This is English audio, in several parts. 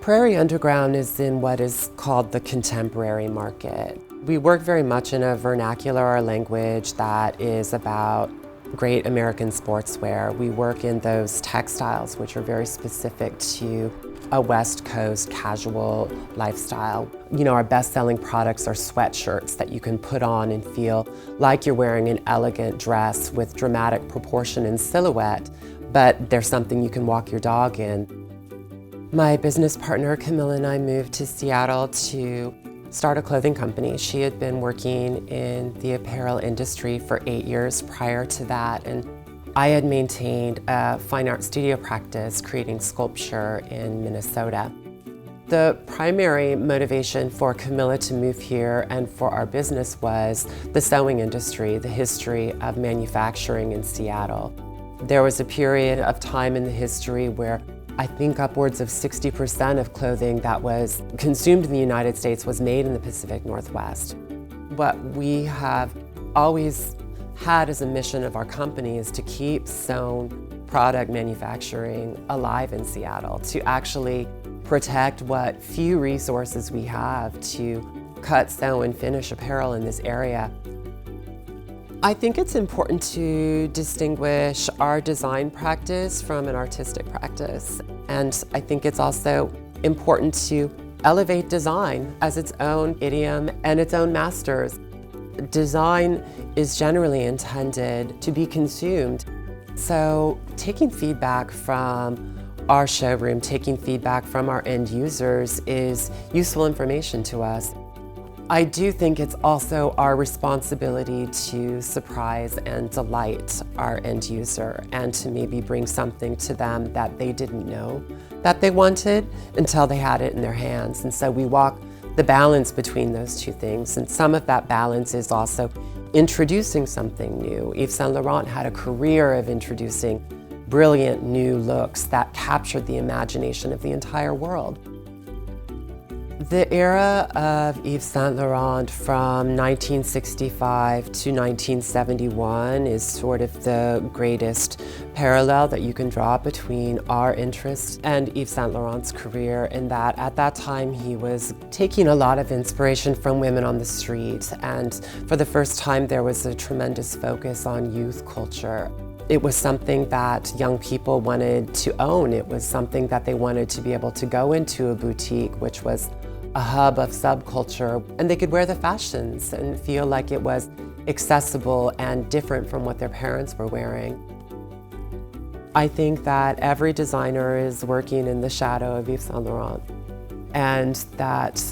Prairie Underground is in what is called the contemporary market. We work very much in a vernacular or language that is about great American sportswear. We work in those textiles which are very specific to a West Coast casual lifestyle. You know, our best-selling products are sweatshirts that you can put on and feel like you're wearing an elegant dress with dramatic proportion and silhouette, but there's something you can walk your dog in. My business partner, Camilla, and I moved to Seattle to start a clothing company. She had been working in the apparel industry for 8 years prior to that, and I had maintained a fine art studio practice creating sculpture in Minnesota. The primary motivation for Camilla to move here and for our business was the sewing industry, the history of manufacturing in Seattle. There was a period of time in the history where I think upwards of 60% of clothing that was consumed in the United States was made in the Pacific Northwest. What we have always had as a mission of our company is to keep sewn product manufacturing alive in Seattle, to actually protect what few resources we have to cut, sew, and finish apparel in this area. I think it's important to distinguish our design practice from an artistic practice. And I think it's also important to elevate design as its own idiom and its own masters. Design is generally intended to be consumed. So taking feedback from our showroom, taking feedback from our end users is useful information to us. I do think it's also our responsibility to surprise and delight our end user and to maybe bring something to them that they didn't know that they wanted until they had it in their hands. And so we walk the balance between those two things. And some of that balance is also introducing something new. Yves Saint Laurent had a career of introducing brilliant new looks that captured the imagination of the entire world. The era of Yves Saint Laurent from 1965 to 1971 is sort of the greatest parallel that you can draw between our interests and Yves Saint Laurent's career, in that at that time he was taking a lot of inspiration from women on the street, and for the first time there was a tremendous focus on youth culture. It was something that young people wanted to own. It was something that they wanted to be able to go into a boutique, which was a hub of subculture, and they could wear the fashions and feel like it was accessible and different from what their parents were wearing. I think that every designer is working in the shadow of Yves Saint Laurent, and that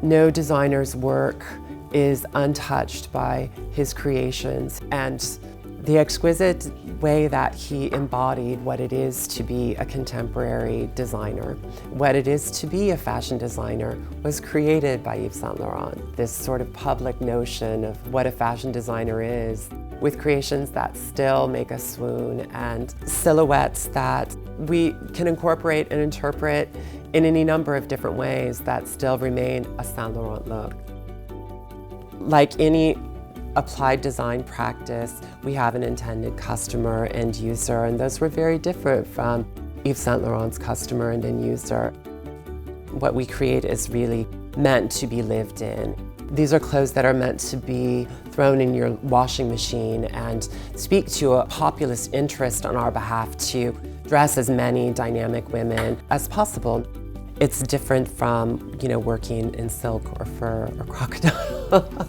no designer's work is untouched by his creations, and the exquisite way that he embodied what it is to be a contemporary designer, what it is to be a fashion designer, was created by Yves Saint Laurent. This sort of public notion of what a fashion designer is, with creations that still make us swoon and silhouettes that we can incorporate and interpret in any number of different ways that still remain a Saint Laurent look. Like any applied design practice, we have an intended customer and user, and those were very different from Yves Saint Laurent's customer and end user. What we create is really meant to be lived in. These are clothes that are meant to be thrown in your washing machine and speak to a populist interest on our behalf to dress as many dynamic women as possible. It's different from, working in silk or fur or crocodile.